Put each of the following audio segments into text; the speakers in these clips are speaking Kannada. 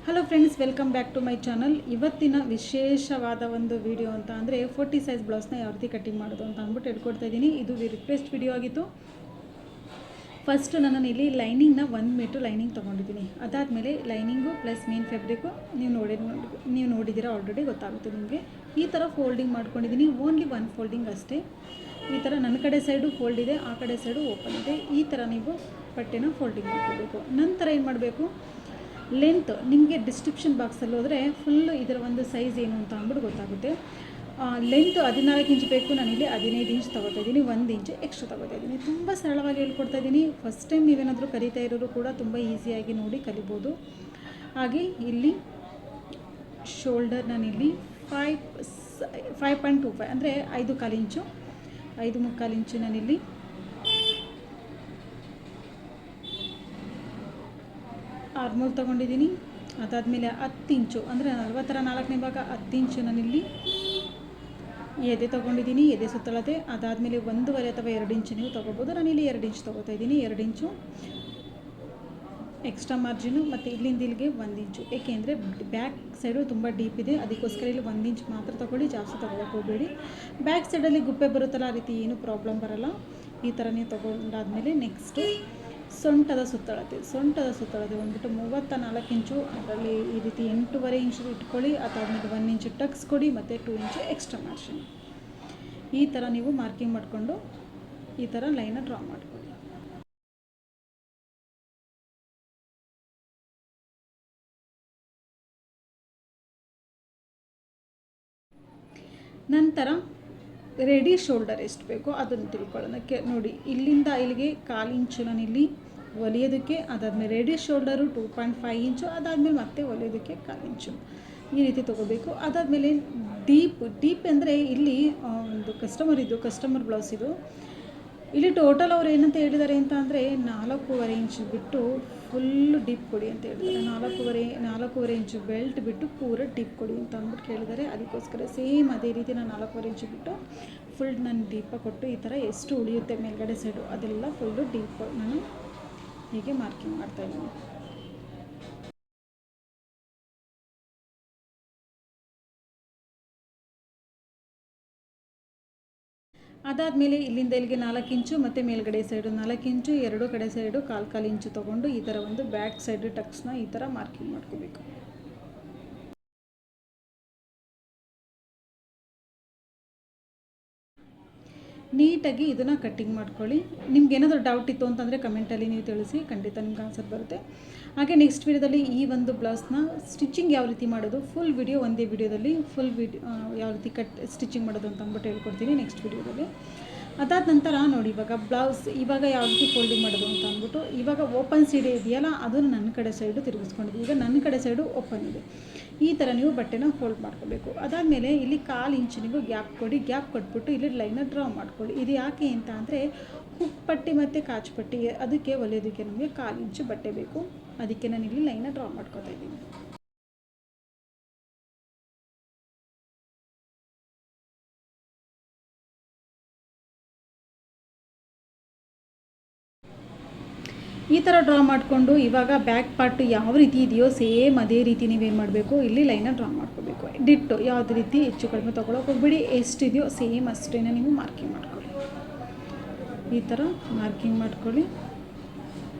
Hello friends, welcome back to my channel. ಇವತ್ತಿನ ವಿಶೇಷವಾದ ಒಂದು ವಿಡಿಯೋ ಅಂತ ಅಂದರೆ 40 ಸೈಜ್ ಬ್ಲೌಸ್ನ ಯಾವ ರೀತಿ ಕಟ್ಟಿಂಗ್ ಮಾಡೋದು ಅಂತ ಅಂದ್ಬಿಟ್ಟು ಹೇಳ್ಕೊಡ್ತಾ ಇದ್ದೀನಿ. ಇದು ರಿಕ್ವೆಸ್ಟ್ ವಿಡಿಯೋ ಆಗಿತ್ತು. ಫಸ್ಟ್ ನಾನು ಇಲ್ಲಿ ಲೈನಿಂಗ್ನ 1 ಮೀಟ್ರ್ ಲೈನಿಂಗ್ ತೊಗೊಂಡಿದ್ದೀನಿ. ಅದಾದಮೇಲೆ ಲೈನಿಂಗು ಪ್ಲಸ್ ಮೇನ್ ಫ್ಯಾಬ್ರಿಕ್ಕು ನೀವು ನೋಡಿದ್ದೀರಾ, ಆಲ್ರೆಡಿ ಗೊತ್ತಾಗುತ್ತೆ ನಿಮಗೆ. ಈ ಥರ ಫೋಲ್ಡಿಂಗ್ ಮಾಡ್ಕೊಂಡಿದ್ದೀನಿ. ಓನ್ಲಿ 1 ಫೋಲ್ಡಿಂಗ್ ಅಷ್ಟೇ. ಈ ಥರ ನನ್ನ ಕಡೆ ಸೈಡು ಫೋಲ್ಡ್ ಇದೆ, ಆ ಕಡೆ ಸೈಡು ಓಪನ್ ಇದೆ. ಈ ಥರ ನೀವು ಬಟ್ಟೆನ ಫೋಲ್ಡಿಂಗ್ ಮಾಡ್ಕೋಬೇಕು. ನಂತರ ಏನು ಮಾಡಬೇಕು, ಲೆಂತ್ ನಿಮಗೆ ಡಿಸ್ಕ್ರಿಪ್ಷನ್ ಬಾಕ್ಸಲ್ಲಿ ಹೋದರೆ ಫುಲ್ಲು ಇದರ ಒಂದು ಸೈಜ್ ಏನು ಅಂತ ಅಂದ್ಬಿಟ್ಟು ಗೊತ್ತಾಗುತ್ತೆ. ಲೆಂತ್ 14 ಇಂಚ್ ಬೇಕು, ನಾನಿಲ್ಲಿ 15 ಇಂಚ್ ತೊಗೋತಾ ಇದ್ದೀನಿ. 1 ಇಂಚ್ ಎಕ್ಸ್ಟ್ರಾ ತೊಗೋತಾ ಇದ್ದೀನಿ. ತುಂಬ ಸರಳವಾಗಿ ಹೇಳ್ಕೊಡ್ತಾ ಇದ್ದೀನಿ. ಫಸ್ಟ್ ಟೈಮ್ ನೀವೇನಾದರೂ ಕಲಿತಾ ಇರೋರು ಕೂಡ ತುಂಬ ಈಸಿಯಾಗಿ ನೋಡಿ ಕಲಿಬೋದು. ಹಾಗೆ ಇಲ್ಲಿ ಶೋಲ್ಡರ್ ನಾನಿಲ್ಲಿ 5.25 ಅಂದರೆ 5.25 ಇಂಚು, 5.25 ಇಂಚು ನಾನಿಲ್ಲಿ ಆರ್ಮೋಲ್ ತೊಗೊಂಡಿದ್ದೀನಿ. ಅದಾದಮೇಲೆ 10 ಇಂಚು ಅಂದರೆ 44ನೇ ಭಾಗ 10 ಇಂಚು ನಾನಿಲ್ಲಿ ಎದೆ ತೊಗೊಂಡಿದ್ದೀನಿ, ಎದೆ ಸುತ್ತಳತೆ. ಅದಾದಮೇಲೆ 1.5 ಅಥವಾ 2 ಇಂಚು ನೀವು ತೊಗೋಬೋದು. ನಾನಿಲ್ಲಿ 2 ಇಂಚು ತೊಗೋತಾ ಇದ್ದೀನಿ. 2 ಇಂಚು ಎಕ್ಸ್ಟ್ರಾ ಮಾರ್ಜಿನು, ಮತ್ತು ಇಲ್ಲಿಂದ ಇಲ್ಲಿಗೆ 1 ಇಂಚು. ಏಕೆಂದರೆ ಬ್ಯಾಕ್ ಸೈಡು ತುಂಬ ಡೀಪ್ ಇದೆ, ಅದಕ್ಕೋಸ್ಕರ ಇಲ್ಲಿ 1 ಇಂಚ್ ಮಾತ್ರ ತೊಗೊಳ್ಳಿ, ಜಾಸ್ತಿ ತೊಗೊಳಕ್ಕೆ ಹೋಗಬೇಡಿ. ಬ್ಯಾಕ್ ಸೈಡಲ್ಲಿ ಗುಪ್ಪೆ ಬರುತ್ತಲ್ಲ, ಆ ರೀತಿ ಏನೂ ಪ್ರಾಬ್ಲಮ್ ಬರೋಲ್ಲ. ಈ ಥರ ನೀವು ತೊಗೊಂಡಾದಮೇಲೆ ನೆಕ್ಸ್ಟು ಸೊಂಟದ ಸುತ್ತಳತೆ ಬಂದ್ಬಿಟ್ಟು 34 ಇಂಚು. ಅದರಲ್ಲಿ ಈ ರೀತಿ 8.5 ಇಂಚು ಇಟ್ಕೊಳ್ಳಿ. ಅದಾದಮೇಲೆ 1 ಇಂಚು ಟಕ್ಸ್ ಕೊಡಿ, ಮತ್ತು 2 ಇಂಚು ಎಕ್ಸ್ಟ್ರಾ ಮಾರ್ಜಿನ್. ಈ ಥರ ನೀವು ಮಾರ್ಕಿಂಗ್ ಮಾಡಿಕೊಂಡು ಈ ಥರ ಲೈನ ಡ್ರಾ ಮಾಡ್ಕೊಳ್ಳಿ. ನಂತರ ರೆಡಿ ಶೋಲ್ಡರ್ ಎಷ್ಟು ಬೇಕೋ ಅದನ್ನು ತಿಳ್ಕೊಳ್ಳೋಣ. ನೋಡಿ, ಇಲ್ಲಿಂದ ಇಲ್ಲಿಗೆ 1/4 ಇಂಚು ನಾನಿಲ್ಲಿ ಹೊಲಿಯೋದಕ್ಕೆ. ಅದಾದಮೇಲೆ ರೆಡಿ ಶೋಲ್ಡರು 2.5 ಇಂಚು. ಅದಾದಮೇಲೆ ಮತ್ತೆ ಹೊಲಿಯೋದಕ್ಕೆ 1/4 ಇಂಚು. ಈ ರೀತಿ ತೊಗೋಬೇಕು. ಅದಾದಮೇಲೆ ಡೀಪ್ ಅಂದರೆ ಇಲ್ಲಿ ಒಂದು ಕಸ್ಟಮರ್ ಬ್ಲೌಸ್ ಇದು. ಇಲ್ಲಿ ಟೋಟಲ್ ಅವ್ರು ಏನಂತ ಹೇಳಿದ್ದಾರೆ ಅಂತ ಅಂದರೆ 4.5 ಇಂಚು ಬಿಟ್ಟು ಫುಲ್ಲು ಡೀಪ್ ಕೊಡಿ ಅಂತ ಹೇಳಿದ್ದಾರೆ. 4.5 ಇಂಚು ಬೆಲ್ಟ್ ಬಿಟ್ಟು ಪೂರ ಡೀಪ್ ಕೊಡಿ ಅಂತ ಅಂದ್ಬಿಟ್ಟು ಕೇಳಿದ್ದಾರೆ. ಅದಕ್ಕೋಸ್ಕರ ಸೇಮ್ ಅದೇ ರೀತಿ ನಾನು 4.5 ಇಂಚು ಬಿಟ್ಟು ಫುಲ್ ನಾನು ಡೀಪಾಗಿ ಕೊಟ್ಟು ಈ ಥರ ಎಷ್ಟು ಉಳಿಯುತ್ತೆ ಮೇಲ್ಗಡೆ ಸೈಡು ಅದೆಲ್ಲ ಫುಲ್ಲು ಡೀಪ್ ನಾನು ಹೀಗೆ ಮಾರ್ಕಿಂಗ್ ಮಾಡ್ತಾಯಿದ್ದೀನಿ. ಅದಾದಮೇಲೆ ಇಲ್ಲಿಂದ ಇಲ್ಲಿಗೆ 4 ಇಂಚು, ಮತ್ತು ಮೇಲ್ಗಡೆ ಸೈಡು 4 ಇಂಚು, ಎರಡು ಕಡೆ ಸೈಡು 1/4 ಇಂಚು ತೊಗೊಂಡು ಈ ಥರ ಒಂದು ಬ್ಯಾಕ್ ಸೈಡು ಟಕ್ಸ್ನ ಈ ಥರ ಮಾರ್ಕಿಂಗ್ ಮಾಡ್ಕೋಬೇಕು. ನೀಟಾಗಿ ಇದನ್ನು ಕಟ್ಟಿಂಗ್ ಮಾಡ್ಕೊಳ್ಳಿ. ನಿಮ್ಗೆ ಏನಾದರೂ ಡೌಟ್ ಇತ್ತು ಅಂತಂದರೆ ಕಮೆಂಟಲ್ಲಿ ನೀವು ತಿಳಿಸಿ, ಖಂಡಿತ ನಿಮ್ಗೆ ಆನ್ಸರ್ ಬರುತ್ತೆ. ಹಾಗೆ ನೆಕ್ಸ್ಟ್ ವಿಡಿಯೋದಲ್ಲಿ ಈ ಒಂದು ಬ್ಲೌಸ್ನ ಸ್ಟಿಚಿಂಗ್ ಯಾವ ರೀತಿ ಮಾಡೋದು ಫುಲ್ ವಿಡಿಯೋ ಒಂದೇ ವಿಡಿಯೋದಲ್ಲಿ ಯಾವ ರೀತಿ ಸ್ಟಿಚಿಂಗ್ ಮಾಡೋದು ಅಂತ ಅಂದ್ಬಿಟ್ಟು ಹೇಳ್ಕೊಡ್ತೀನಿ ನೆಕ್ಸ್ಟ್ ವಿಡಿಯೋದಲ್ಲಿ. ಅದಾದ ನಂತರ ನೋಡಿ, ಇವಾಗ ಯಾವ ರೀತಿ ಫೋಲ್ಡಿಂಗ್ ಮಾಡೋದು ಅಂತ ಅಂದ್ಬಿಟ್ಟು, ಇವಾಗ ಓಪನ್ ಸೈಡ್ ಇದೆಯಲ್ಲ ಅದನ್ನು ನನ್ನ ಕಡೆ ಸೈಡು ತಿರುಗಿಸ್ಕೊಂಡಿದ್ದೆ. ಈಗ ನನ್ನ ಕಡೆ ಸೈಡು ಓಪನ್ ಇದೆ. ಈ ಥರ ನೀವು ಬಟ್ಟೆನ ಫೋಲ್ಡ್ ಮಾಡ್ಕೋಬೇಕು. ಅದಾದಮೇಲೆ ಇಲ್ಲಿ 1/4 ಇಂಚು ನೀವು ಗ್ಯಾಪ್ ಕೊಟ್ಬಿಟ್ಟು ಇಲ್ಲಿ ಲೈನ ಡ್ರಾ ಮಾಡ್ಕೊಳ್ಳಿ. ಇದು ಯಾಕೆ ಅಂತ ಅಂದರೆ ಹುಕ್ ಪಟ್ಟಿ ಮತ್ತು ಕಾಚು ಪಟ್ಟಿ ಅದಕ್ಕೆ ಹೊಲಿಯೋದಕ್ಕೆ ನಮಗೆ 1/4 ಇಂಚು ಬಟ್ಟೆ ಬೇಕು. ಅದಕ್ಕೆ ನಾನು ಇಲ್ಲಿ ಲೈನ ಡ್ರಾ ಮಾಡ್ಕೊತಾ ಇದ್ದೀನಿ. ಈ ಥರ ಡ್ರಾ ಮಾಡಿಕೊಂಡು ಇವಾಗ ಬ್ಯಾಕ್ ಪಾರ್ಟ್ ಯಾವ ರೀತಿ ಇದೆಯೋ ಸೇಮ್ ಅದೇ ರೀತಿ ನೀವೇನು ಮಾಡಬೇಕು, ಇಲ್ಲಿ ಲೈನ ಡ್ರಾ ಮಾಡ್ಕೋಬೇಕು. ಡಿಟ್ಟು ಯಾವುದೇ ರೀತಿ ಹೆಚ್ಚು ಕಡಿಮೆ ತೊಗೊಳಕ್ಕೆ ಹೋಗ್ಬಿಡಿ. ಎಷ್ಟಿದೆಯೋ ಸೇಮ್ ಅಷ್ಟೇ ನೀವು ಮಾರ್ಕಿಂಗ್ ಮಾಡ್ಕೊಳ್ಳಿ. ಈ ಥರ ಮಾರ್ಕಿಂಗ್ ಮಾಡ್ಕೊಳ್ಳಿ.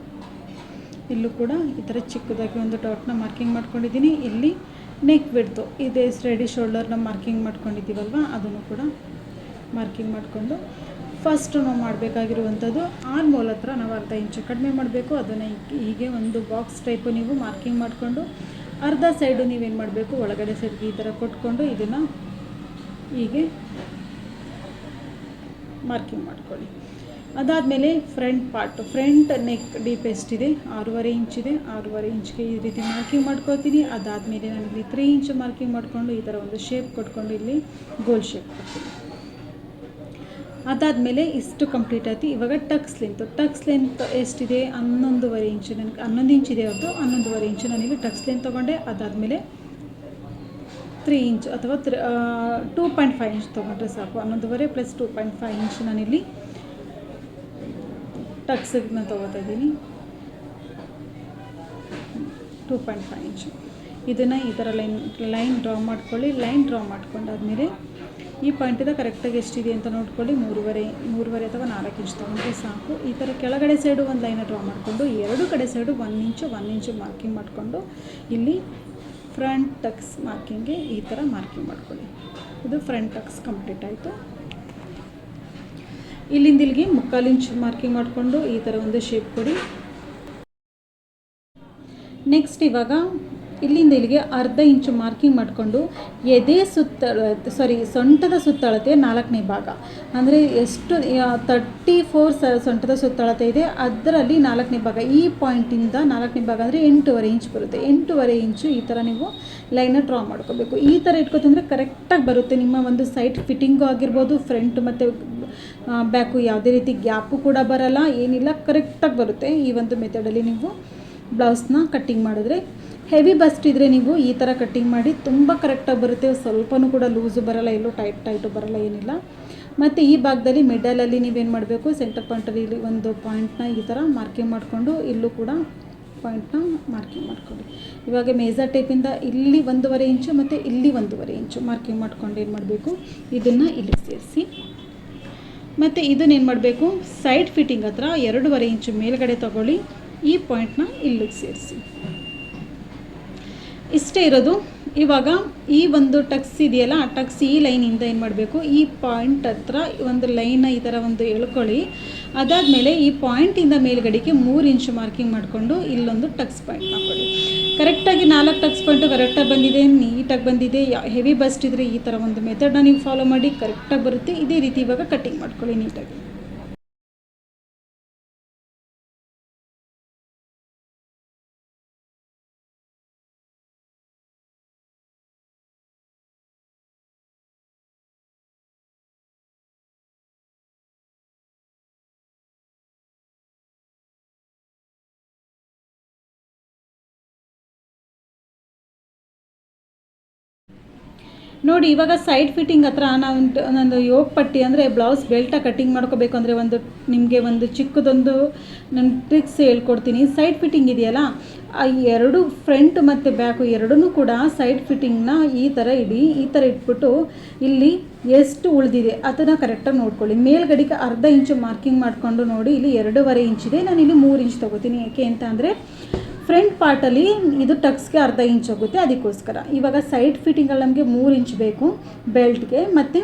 ಇಲ್ಲೂ ಕೂಡ ಈ ಥರ ಚಿಕ್ಕದಾಗಿ ಒಂದು ಡಾಟ್ನ ಮಾರ್ಕಿಂಗ್ ಮಾಡ್ಕೊಂಡಿದ್ದೀನಿ. ಇಲ್ಲಿ ನೆಕ್ ಬಿಡ್ತು ಇದೇ ರೆಡಿ ಶೋಲ್ಡರ್ನ ಮಾರ್ಕಿಂಗ್ ಮಾಡ್ಕೊಂಡಿದ್ದೀವಲ್ವ, ಅದನ್ನು ಕೂಡ ಮಾರ್ಕಿಂಗ್ ಮಾಡಿಕೊಂಡು ಫಸ್ಟು ನಾವು ಮಾಡಬೇಕಾಗಿರುವಂಥದ್ದು ಆರ್ಮೋಲ್ ಹತ್ರ ನಾವು 1/2 ಇಂಚು ಕಡಿಮೆ ಮಾಡಬೇಕು. ಅದನ್ನು ಹೀಗೆ ಒಂದು ಬಾಕ್ಸ್ ಟೈಪು ನೀವು ಮಾರ್ಕಿಂಗ್ ಮಾಡಿಕೊಂಡು ಅರ್ಧ ಸೈಡು ನೀವೇನು ಮಾಡಬೇಕು, ಒಳಗಡೆ ಸೈಡ್ಗೆ ಈ ಥರ ಕೊಟ್ಕೊಂಡು ಇದನ್ನು ಹೀಗೆ ಮಾರ್ಕಿಂಗ್ ಮಾಡ್ಕೊಳ್ಳಿ. ಅದಾದಮೇಲೆ ಫ್ರಂಟ್ ನೆಕ್ ಡೀಪ್ ಎಷ್ಟಿದೆ, 6.5 ಇಂಚಿದೆ. 6.5 ಇಂಚ್ಗೆ ಈ ರೀತಿ ಮಾರ್ಕಿಂಗ್ ಮಾಡ್ಕೊಳ್ತೀನಿ. ಅದಾದಮೇಲೆ ನಾನಿಲ್ಲಿ 3 ಇಂಚು ಮಾರ್ಕಿಂಗ್ ಮಾಡಿಕೊಂಡು ಈ ಥರ ಒಂದು ಶೇಪ್ ಕೊಟ್ಕೊಂಡು ಇಲ್ಲಿ ಗೋಲ್ ಶೇಪ್ ಕೊಡ್ತೀನಿ. ಅದಾದಮೇಲೆ ಇಷ್ಟು ಕಂಪ್ಲೀಟ್ ಆಯ್ತು. ಇವಾಗ ಟಕ್ಸ್ ಲೆಂತ್ ಎಷ್ಟಿದೆ, 11.5 ಇಂಚು. ನನಗೆ 11 ಇಂಚ್ ಇದೆ ಹೊರತು 11.5 ಇಂಚು ನಾನಿಲ್ಲಿ ಟಕ್ಸ್ ಲೆಂತ್ ತೊಗೊಂಡೆ. ಅದಾದಮೇಲೆ 3 ಇಂಚು ಅಥವಾ 2.5 ಇಂಚ್ ತೊಗೊಂಡ್ರೆ ಸಾಕು. 11.5 ಪ್ಲಸ್ 2.5 ಇಂಚು ನಾನಿಲ್ಲಿ ಟಕ್ಸ್ನ ತೊಗೋತಾ ಇದ್ದೀನಿ. 2.5 ಇಂಚು. ಇದನ್ನು ಈ ಥರ ಲೈನ್ ಡ್ರಾ ಮಾಡ್ಕೊಳ್ಳಿ. ಲೈನ್ ಡ್ರಾ ಮಾಡ್ಕೊಂಡಾದ್ಮೇಲೆ ಈ ಪಾಯಿಂಟಿಂದ ಕರೆಕ್ಟಾಗಿ ಎಷ್ಟಿದೆ ಅಂತ ನೋಡ್ಕೊಳ್ಳಿ. ಮೂರುವರೆ ಅಥವಾ 4 ಇಂಚ್ ತೊಗೊಂಡ್ರೆ ಸಾಕು. ಈ ಥರ ಕೆಳಗಡೆ ಸೈಡು ಒಂದು ಲೈನ ಡ್ರಾ ಮಾಡಿಕೊಂಡು ಎರಡು ಕಡೆ ಸೈಡು 1 ಇಂಚು ಮಾರ್ಕಿಂಗ್ ಮಾಡಿಕೊಂಡು ಇಲ್ಲಿ ಫ್ರಂಟ್ ಟಕ್ಸ್ ಮಾರ್ಕಿಂಗ್ಗೆ ಈ ಥರ ಮಾರ್ಕಿಂಗ್ ಮಾಡ್ಕೊಳ್ಳಿ. ಇದು ಫ್ರಂಟ್ ಟಕ್ಸ್ ಕಂಪ್ಲೀಟ್ ಆಯಿತು. ಇಲ್ಲಿಂದ ಇಲ್ಲಿಗೆ 3/4 ಇಂಚ್ ಮಾರ್ಕಿಂಗ್ ಮಾಡಿಕೊಂಡು ಈ ಥರ ಒಂದು ಶೇಪ್ ಕೊಡಿ. ನೆಕ್ಸ್ಟ್ ಇವಾಗ ಇಲ್ಲಿಂದ ಇಲ್ಲಿಗೆ 1/2 ಇಂಚು ಮಾರ್ಕಿಂಗ್ ಮಾಡಿಕೊಂಡು ಸೊಂಟದ ಸುತ್ತಳತೆ 4ನೇ ಭಾಗ ಅಂದರೆ ಎಷ್ಟು 34 ಸೊಂಟದ ಸುತ್ತಳತೆ ಇದೆ, ಅದರಲ್ಲಿ 4ನೇ ಭಾಗ, ಈ ಪಾಯಿಂಟಿಂದ 4ನೇ ಭಾಗ ಅಂದರೆ 8.5 ಇಂಚ್ ಬರುತ್ತೆ. 8.5 ಇಂಚು ಈ ಥರ ನೀವು ಲೈನ ಡ್ರಾ ಮಾಡ್ಕೋಬೇಕು. ಈ ಥರ ಇಟ್ಕೊತಂದರೆ ಕರೆಕ್ಟಾಗಿ ಬರುತ್ತೆ. ನಿಮ್ಮ ಒಂದು ಸೈಡ್ ಫಿಟ್ಟಿಂಗು ಆಗಿರ್ಬೋದು, ಫ್ರಂಟ್ ಮತ್ತು ಬ್ಯಾಕು ಯಾವುದೇ ರೀತಿ ಗ್ಯಾಪು ಕೂಡ ಬರಲ್ಲ, ಏನಿಲ್ಲ, ಕರೆಕ್ಟಾಗಿ ಬರುತ್ತೆ. ಈ ಒಂದು ಮೆಥಡಲ್ಲಿ ನೀವು ಬ್ಲೌಸ್ನ ಕಟ್ಟಿಂಗ್ ಮಾಡಿದ್ರೆ, ಹೆವಿ ಬಸ್ಟ್ ಇದ್ದರೆ ನೀವು ಈ ಥರ ಕಟ್ಟಿಂಗ್ ಮಾಡಿ ತುಂಬ ಕರೆಕ್ಟಾಗಿ ಬರುತ್ತೆ. ಸ್ವಲ್ಪನೂ ಕೂಡ ಲೂಸು ಬರಲ್ಲ, ಎಲ್ಲೂ ಟೈಟು ಬರಲ್ಲ, ಏನಿಲ್ಲ. ಮತ್ತು ಈ ಭಾಗದಲ್ಲಿ ಮಿಡಲಲ್ಲಿ ನೀವೇನು ಮಾಡಬೇಕು, ಸೆಂಟರ್ ಪಾಯಿಂಟಲ್ಲಿ ಇಲ್ಲಿ ಒಂದು ಪಾಯಿಂಟ್ನ ಈ ಥರ ಮಾರ್ಕಿಂಗ್ ಮಾಡಿಕೊಂಡು ಇಲ್ಲೂ ಕೂಡ ಪಾಯಿಂಟ್ನ ಮಾರ್ಕಿಂಗ್ ಮಾಡ್ಕೊಳ್ಳಿ. ಇವಾಗ ಮೇಜರ್ ಟೇಪಿಂದ ಇಲ್ಲಿ 1.5 ಇಂಚು ಮತ್ತು ಇಲ್ಲಿ 1.5 ಇಂಚು ಮಾರ್ಕಿಂಗ್ ಮಾಡ್ಕೊಂಡು ಏನು ಮಾಡಬೇಕು, ಇದನ್ನು ಇಲ್ಲಿ ಸೇರಿಸಿ. ಮತ್ತು ಇದನ್ನೇನು ಮಾಡಬೇಕು, ಸೈಡ್ ಫಿಟ್ಟಿಂಗ್ ಹತ್ರ 2.5 ಇಂಚು ಮೇಲ್ಗಡೆ ತೊಗೊಳ್ಳಿ. ಈ ಪಾಯಿಂಟ್ನ ಇಲ್ಲಿಗೆ ಸೇರಿಸಿ. ಇಷ್ಟೇ ಇರೋದು. ಇವಾಗ ಈ ಒಂದು ಟಕ್ಸ್ ಇದೆಯಲ್ಲ, ಆ ಟಕ್ಸ್ ಈ ಲೈನಿಂದ ಏನು ಮಾಡಬೇಕು, ಈ ಪಾಯಿಂಟ್ ಹತ್ರ ಒಂದು ಲೈನ ಈ ಥರ ಒಂದು ಎಳ್ಕೊಳ್ಳಿ. ಅದಾದಮೇಲೆ ಈ ಪಾಯಿಂಟಿಂದ ಮೇಲ್ಗಡೆಗೆ 3 ಇಂಚು ಮಾರ್ಕಿಂಗ್ ಮಾಡಿಕೊಂಡು ಇಲ್ಲೊಂದು ಟಕ್ಸ್ ಪಾಯಿಂಟ್ ಹಾಕ್ಕೊಳ್ಳಿ. ಕರೆಕ್ಟಾಗಿ 4 ಟಕ್ಸ್ ಪಾಯಿಂಟು ಕರೆಕ್ಟಾಗಿ ಬಂದಿದೆ, ನೀಟಾಗಿ ಬಂದಿದೆ. ಹೆವಿ ಬಸ್ಟ್ ಇದ್ದರೆ ಈ ಥರ ಒಂದು ಮೆಥಡ್ನ ನೀವು ಫಾಲೋ ಮಾಡಿ, ಕರೆಕ್ಟಾಗಿ ಬರುತ್ತೆ. ಇದೇ ರೀತಿ ಇವಾಗ ಕಟ್ಟಿಂಗ್ ಮಾಡ್ಕೊಳ್ಳಿ ನೀಟಾಗಿ. ನೋಡಿ ಇವಾಗ ಸೈಡ್ ಫಿಟ್ಟಿಂಗ್ ಹತ್ರ ನಂದು ಯೋಗ ಪಟ್ಟಿ ಅಂದರೆ ಬ್ಲೌಸ್ ಬೆಲ್ಟ ಕಟ್ಟಿಂಗ್ ಮಾಡ್ಕೋಬೇಕು ಅಂದರೆ ನಿಮಗೆ ಒಂದು ಚಿಕ್ಕದೊಂದು ನಾನು ಟ್ರಿಕ್ಸ್ ಹೇಳ್ಕೊಡ್ತೀನಿ. ಸೈಡ್ ಫಿಟ್ಟಿಂಗ್ ಇದೆಯಲ್ಲ, ಆ ಎರಡು ಫ್ರಂಟ್ ಮತ್ತು ಬ್ಯಾಕು ಎರಡೂ ಕೂಡ ಸೈಡ್ ಫಿಟ್ಟಿಂಗ್ನ ಈ ಥರ ಇಡಿ. ಈ ಥರ ಇಟ್ಬಿಟ್ಟು ಇಲ್ಲಿ ಎಷ್ಟು ಉಳಿದಿದೆ ಅದನ್ನು ಕರೆಕ್ಟಾಗಿ ನೋಡ್ಕೊಳ್ಳಿ. ಮೇಲ್ಗಡೆಗೆ 1/2 ಇಂಚು ಮಾರ್ಕಿಂಗ್ ಮಾಡಿಕೊಂಡು ನೋಡಿ, ಇಲ್ಲಿ 2.5 ಇಂಚಿದೆ, ನಾನು ಇಲ್ಲಿ 3 ಇಂಚ್ ತೊಗೋತೀನಿ. ಯಾಕೆ ಅಂತ ಅಂದರೆ ಫ್ರಂಟ್ ಪಾರ್ಟಲ್ಲಿ ಇದು ಟಕ್ಸ್ಗೆ 1/2 ಇಂಚ್ ಹೋಗುತ್ತೆ, ಅದಕ್ಕೋಸ್ಕರ. ಇವಾಗ ಸೈಡ್ ಫಿಟ್ಟಿಂಗಲ್ಲಿ ನಮಗೆ 3 ಇಂಚ್ ಬೇಕು ಬೆಲ್ಟ್ಗೆ, ಮತ್ತು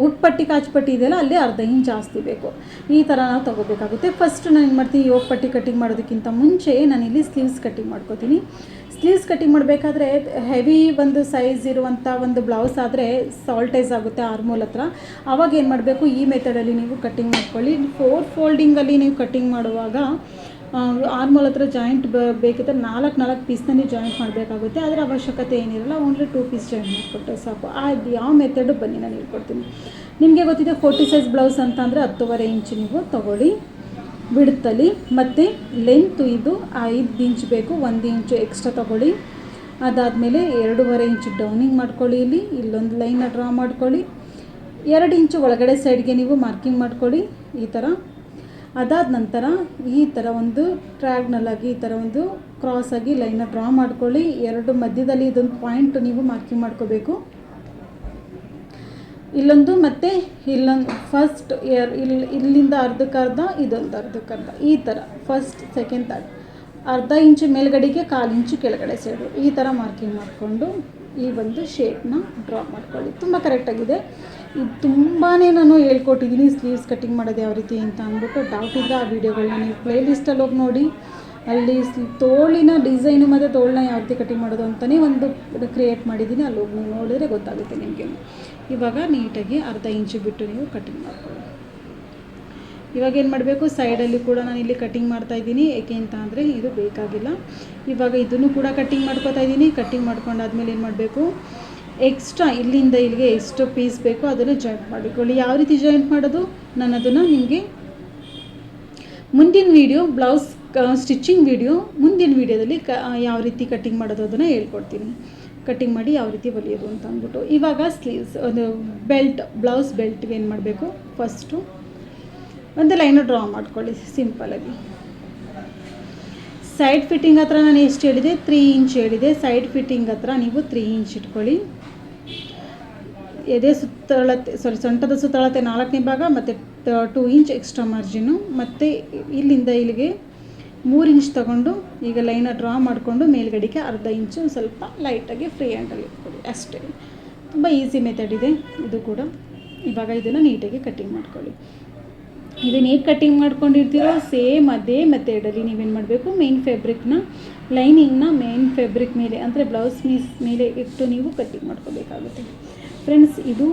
ಉಕ್ಪಟ್ಟಿ ಕಾಚುಪಟ್ಟಿ ಇದೆಯಲ್ಲ ಅಲ್ಲಿ 1/2 ಇಂಚ್ ಜಾಸ್ತಿ ಬೇಕು. ಈ ಥರ ನಾವು ತೊಗೋಬೇಕಾಗುತ್ತೆ. ಫಸ್ಟ್ ನಾನು ಏನು ಮಾಡ್ತೀನಿ, ಯೋಗ ಪಟ್ಟಿ ಕಟ್ಟಿಂಗ್ ಮಾಡೋದಕ್ಕಿಂತ ಮುಂಚೆ ನಾನಿಲ್ಲಿ ಸ್ಲೀವ್ಸ್ ಕಟ್ಟಿಂಗ್ ಮಾಡ್ಕೋತೀನಿ. ಸ್ಲೀವ್ಸ್ ಕಟ್ಟಿಂಗ್ ಮಾಡಬೇಕಾದ್ರೆ ಹೆವಿ ಒಂದು ಸೈಜ್ ಇರುವಂಥ ಒಂದು ಬ್ಲೌಸ್ ಆದರೆ ಸಾಲ್ಟೇಜ್ ಆಗುತ್ತೆ ಆರ್ಮೋಲ್ ಹತ್ರ. ಆವಾಗ ಏನು ಮಾಡಬೇಕು, ಈ ಮೆಥಡಲ್ಲಿ ನೀವು ಕಟ್ಟಿಂಗ್ ಮಾಡ್ಕೊಳ್ಳಿ. 4 ಫೋಲ್ಡಿಂಗಲ್ಲಿ ನೀವು ಕಟ್ಟಿಂಗ್ ಮಾಡುವಾಗ ಆರ್ಮೋಲ್ ಹತ್ರ ಜಾಯಿಂಟ್ ಬೇಕಿದ್ದರೆ 4 ಪೀಸ್ನ ನೀವು ಜಾಯಿಂಟ್ ಮಾಡಬೇಕಾಗುತ್ತೆ. ಅದರ ಅವಶ್ಯಕತೆ ಏನಿರಲ್ಲ, ಓನ್ಲಿ 2 ಪೀಸ್ ಜಾಯಿಂಟ್ ಮಾಡಿಕೊಟ್ಟರೆ ಸಾಕು. ಅದು ಯಾವ ಮೆಥಡು ಬನ್ನಿ ನಾನು ಹೇಳ್ಕೊಡ್ತೀನಿ. ನಿಮಗೆ ಗೊತ್ತಿದೆ 40 ಸೈಜ್ ಬ್ಲೌಸ್ ಅಂತ ಅಂದರೆ 10.5 ಇಂಚು ನೀವು ತೊಗೊಳ್ಳಿ ಬಿಡುತ್ತಲ್ಲಿ. ಮತ್ತು ಲೆಂತು ಇದು 5 ಇಂಚ್ ಬೇಕು, 1 ಇಂಚು ಎಕ್ಸ್ಟ್ರಾ ತೊಗೊಳ್ಳಿ. ಅದಾದಮೇಲೆ 2.5 ಇಂಚು ಡೌನಿಂಗ್ ಮಾಡ್ಕೊಳ್ಳಿ. ಇಲ್ಲೊಂದು ಲೈನ ಡ್ರಾ ಮಾಡ್ಕೊಳ್ಳಿ. 2 ಇಂಚು ಒಳಗಡೆ ಸೈಡ್ಗೆ ನೀವು ಮಾರ್ಕಿಂಗ್ ಮಾಡ್ಕೊಳ್ಳಿ ಈ ಥರ. ಅದಾದ ನಂತರ ಈ ಥರ ಒಂದು ಟ್ರ್ಯಾಗ್ನಲ್ಲಾಗಿ ಈ ಥರ ಒಂದು ಕ್ರಾಸಾಗಿ ಲೈನ ಡ್ರಾ ಮಾಡ್ಕೊಳ್ಳಿ. 2 ಮಧ್ಯದಲ್ಲಿ ಇದೊಂದು ಪಾಯಿಂಟ್ ನೀವು ಮಾರ್ಕಿಂಗ್ ಮಾಡ್ಕೋಬೇಕು. ಇಲ್ಲೊಂದು ಮತ್ತು ಇಲ್ಲೊಂದು ಫಸ್ಟ್ ಇಲ್ಲಿಂದ ಅರ್ಧಕ್ಕರ್ಧ, ಇದೊಂದು ಅರ್ಧಕ್ಕರ್ಧ, ಈ ಥರ ಫಸ್ಟ್ ಸೆಕೆಂಡ್ ಥರ್ಡ್ 1/2 ಇಂಚು ಮೇಲ್ಗಡೆಗೆ 1/4 ಇಂಚು ಕೆಳಗಡೆ ಸೈಡು ಈ ಥರ ಮಾರ್ಕಿಂಗ್ ಮಾಡಿಕೊಂಡು ಈ ಒಂದು ಶೇಪ್ನ ಡ್ರಾ ಮಾಡ್ಕೊಳ್ಳಿ. ತುಂಬ ಕರೆಕ್ಟಾಗಿದೆ. ಇದು ತುಂಬಾ ನಾನು ಹೇಳ್ಕೊಟ್ಟಿದ್ದೀನಿ ಸ್ಲೀವ್ಸ್ ಕಟ್ಟಿಂಗ್ ಮಾಡೋದು ಯಾವ ರೀತಿ ಅಂತ ಅಂದ್ಬಿಟ್ಟು. ಡೌಟ್ ಇದ್ದರೆ ಆ ವಿಡಿಯೋಗಳನ್ನ ನೀವು ಪ್ಲೇಲಿಸ್ಟಲ್ಲಿ ಹೋಗಿ ನೋಡಿ. ಅಲ್ಲಿ ತೋಳಿನ ಡಿಸೈನು ಮತ್ತು ತೋಳನ್ನ ಯಾವ ರೀತಿ ಕಟ್ಟಿಂಗ್ ಮಾಡೋದು ಅಂತಲೇ ಒಂದು ಕ್ರಿಯೇಟ್ ಮಾಡಿದ್ದೀನಿ. ಅಲ್ಲಿ ಹೋಗಿ ನೀವು ನೋಡಿದ್ರೆ ಗೊತ್ತಾಗುತ್ತೆ ನಿಮಗೆ. ಇವಾಗ ನೀಟಾಗಿ 1/2 ಇಂಚು ಬಿಟ್ಟು ನೀವು ಕಟ್ಟಿಂಗ್ ಮಾಡ್ಕೊಳ್ಳಿ. ಇವಾಗ ಏನು ಮಾಡಬೇಕು, ಸೈಡಲ್ಲಿ ಕೂಡ ನಾನು ಇಲ್ಲಿ ಕಟ್ಟಿಂಗ್ ಮಾಡ್ತಾಯಿದ್ದೀನಿ. ಏಕೆ ಅಂತ ಅಂದರೆ ಇದು ಬೇಕಾಗಿಲ್ಲ. ಇವಾಗ ಇದನ್ನು ಕೂಡ ಕಟ್ಟಿಂಗ್ ಮಾಡ್ಕೊತಾ ಇದ್ದೀನಿ. ಕಟ್ಟಿಂಗ್ ಮಾಡ್ಕೊಂಡಾದ್ಮೇಲೆ ಏನು ಮಾಡಬೇಕು, ಎಕ್ಸ್ಟ್ರಾ ಇಲ್ಲಿಂದ ಇಲ್ಲಿಗೆ ಎಷ್ಟು ಪೀಸ್ ಬೇಕೋ ಅದನ್ನು ಜಾಯಿಂಟ್ ಮಾಡಿಕೊಳ್ಳಿ. ಯಾವ ರೀತಿ ಜಾಯಿಂಟ್ ಮಾಡೋದು ನಾನು ಅದನ್ನು ನಿಮಗೆ ಮುಂದಿನ ವೀಡಿಯೋ, ಬ್ಲೌಸ್ ಸ್ಟಿಚಿಂಗ್ ವೀಡಿಯೋ ಮುಂದಿನ ವೀಡಿಯೋದಲ್ಲಿ ಯಾವ ರೀತಿ ಕಟ್ಟಿಂಗ್ ಮಾಡೋದು ಅದನ್ನು ಹೇಳ್ಕೊಡ್ತೀನಿ. ಕಟ್ಟಿಂಗ್ ಮಾಡಿ ಯಾವ ರೀತಿ ಹೊಲಿಯೋದು ಅಂತ ಅಂದ್ಬಿಟ್ಟು. ಇವಾಗ ಸ್ಲೀವ್ಸ್ ಒಂದು ಬ್ಲೌಸ್ ಬೆಲ್ಟ್ಗೆ ಏನು ಮಾಡಬೇಕು, ಫಸ್ಟು ಒಂದು ಲೈನು ಡ್ರಾ ಮಾಡ್ಕೊಳ್ಳಿ ಸಿಂಪಲಾಗಿ. ಸೈಡ್ ಫಿಟ್ಟಿಂಗ್ ಹತ್ರ ನಾನು ಎಷ್ಟು ಹೇಳಿದೆ, 3 ಇಂಚ್ ಹೇಳಿದೆ. ಸೈಡ್ ಫಿಟ್ಟಿಂಗ್ ಹತ್ರ ನೀವು 3 ಇಂಚ್ ಇಟ್ಕೊಳ್ಳಿ. ಎದೆ ಸುತ್ತಳತೆ ಸೊಂಟದ ಸುತ್ತಳತೆ 4ನೇ ಭಾಗ ಮತ್ತು 2 ಇಂಚ್ ಎಕ್ಸ್ಟ್ರಾ ಮಾರ್ಜಿನು, ಮತ್ತು ಇಲ್ಲಿಂದ ಇಲ್ಲಿಗೆ 3 ಇಂಚ್ ತಗೊಂಡು ಈಗ ಲೈನ ಡ್ರಾ ಮಾಡಿಕೊಂಡು ಮೇಲ್ಗಡೆಗೆ ಅರ್ಧ ಇಂಚು ಸ್ವಲ್ಪ ಲೈಟಾಗಿ ಫ್ರೀ ಹ್ಯಾಂಡಲ್ಲಿ ಇಟ್ಕೊಳ್ಳಿ ಅಷ್ಟೇ. ತುಂಬ ಈಸಿ ಮೆಥಡ್ ಇದೆ ಇದು ಕೂಡ. ಇವಾಗ ಇದನ್ನು ನೀಟಾಗಿ ಕಟ್ಟಿಂಗ್ ಮಾಡ್ಕೊಳ್ಳಿ. ಇದನ್ನು ಹೇಗೆ ಕಟ್ಟಿಂಗ್ ಮಾಡ್ಕೊಂಡಿರ್ತೀರೋ ಸೇಮ್ ಅದೇ ಮೆಥಡಲ್ಲಿ ನೀವೇನು ಮಾಡಬೇಕು, ಮೇನ್ ಫ್ಯಾಬ್ರಿಕ್ನ ಲೈನಿಂಗ್ನ ಮೇನ್ ಫ್ಯಾಬ್ರಿಕ್ ಮೇಲೆ ಅಂದರೆ ಬ್ಲೌಸ್ ಪೀಸ್ ಮೇಲೆ ಇಟ್ಟು ನೀವು ಕಟ್ಟಿಂಗ್ ಮಾಡ್ಕೋಬೇಕಾಗುತ್ತೆ ಫ್ರೆಂಡ್ಸ್. ಇದು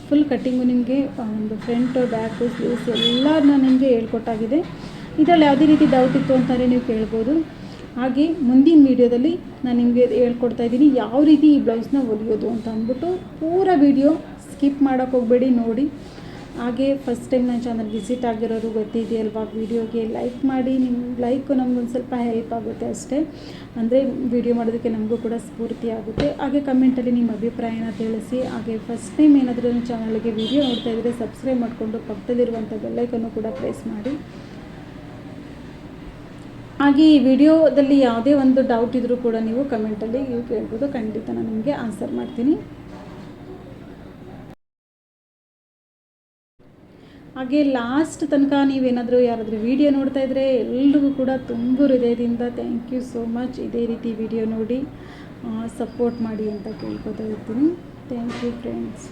ಫುಲ್ ಕಟ್ಟಿಂಗು ನಿಮಗೆ ಒಂದು ಫ್ರಂಟ್ ಬ್ಯಾಕು ಸ್ಲೀವ್ಸ್ ಎಲ್ಲ ನಾನು ನಿಮಗೆ ಹೇಳ್ಕೊಟ್ಟಾಗಿದೆ. ಇದರಲ್ಲಿ ಯಾವುದೇ ರೀತಿ ಡೌಟ್ ಇತ್ತು ಅಂತಲೇ ನೀವು ಕೇಳ್ಬೋದು. ಹಾಗೆ ಮುಂದಿನ ವೀಡಿಯೋದಲ್ಲಿ ನಾನು ನಿಮಗೆ ಹೇಳ್ಕೊಡ್ತಾ ಇದ್ದೀನಿ ಯಾವ ರೀತಿ ಈ ಬ್ಲೌಸ್ನ ಹೊಲಿಯೋದು ಅಂತ ಅಂದ್ಬಿಟ್ಟು. ಪೂರ ವೀಡಿಯೋ ಸ್ಕಿಪ್ ಮಾಡೋಕ್ಕೆ ಹೋಗಬೇಡಿ, ನೋಡಿ. ಹಾಗೆ ಫಸ್ಟ್ ಟೈಮ್ ನನ್ನ ಚಾನಲ್ ವಿಸಿಟ್ ಆಗಿರೋರು ಗೊತ್ತಿದೆಯಲ್ವಾ, ವೀಡಿಯೋಗೆ ಲೈಕ್ ಮಾಡಿ. ನಿಮ್ಮ ಲೈಕು ನಮಗೊಂದು ಸ್ವಲ್ಪ ಹೆಲ್ಪ್ ಆಗುತ್ತೆ ಅಷ್ಟೇ. ಅಂದರೆ ವೀಡಿಯೋ ಮಾಡೋದಕ್ಕೆ ನಮಗೂ ಕೂಡ ಸ್ಫೂರ್ತಿ ಆಗುತ್ತೆ. ಹಾಗೆ ಕಮೆಂಟಲ್ಲಿ ನಿಮ್ಮ ಅಭಿಪ್ರಾಯನ ತಿಳಿಸಿ. ಹಾಗೆ ಫಸ್ಟ್ ಟೈಮ್ ಏನಾದರೂ ನನ್ನ ಚಾನಲ್ಗೆ ವೀಡಿಯೋ ನೋಡ್ತಾ ಇದ್ದರೆ ಸಬ್ಸ್ಕ್ರೈಬ್ ಮಾಡಿಕೊಂಡು ಪಕ್ಕದಲ್ಲಿರುವಂಥ ಬೆಲ್ಲೈಕನ್ನು ಕೂಡ ಪ್ರೆಸ್ ಮಾಡಿ. ಹಾಗೆ ಈ ವಿಡಿಯೋದಲ್ಲಿ ಯಾವುದೇ ಒಂದು ಡೌಟ್ ಇದ್ದರೂ ಕೂಡ ನೀವು ಕಮೆಂಟಲ್ಲಿ ನೀವು ಕೇಳ್ಬೋದು, ಖಂಡಿತ ನಾನು ನಿಮಗೆ ಆನ್ಸರ್ ಮಾಡ್ತೀನಿ. ಹಾಗೆ ಲಾಸ್ಟ್ ತನಕ ನೀವೇನಾದರೂ ಯಾರಾದರೂ ವೀಡಿಯೋ ನೋಡ್ತಾ ಇದ್ದರೆ ಎಲ್ರಿಗೂ ಕೂಡ ತುಂಬ ಹೃದಯದಿಂದ ಥ್ಯಾಂಕ್ ಯು ಸೋ ಮಚ್. ಇದೇ ರೀತಿ ವಿಡಿಯೋ ನೋಡಿ ಸಪೋರ್ಟ್ ಮಾಡಿ ಅಂತ ಕೇಳ್ಕೊತಾ ಇರ್ತೀನಿ. Thank you friends.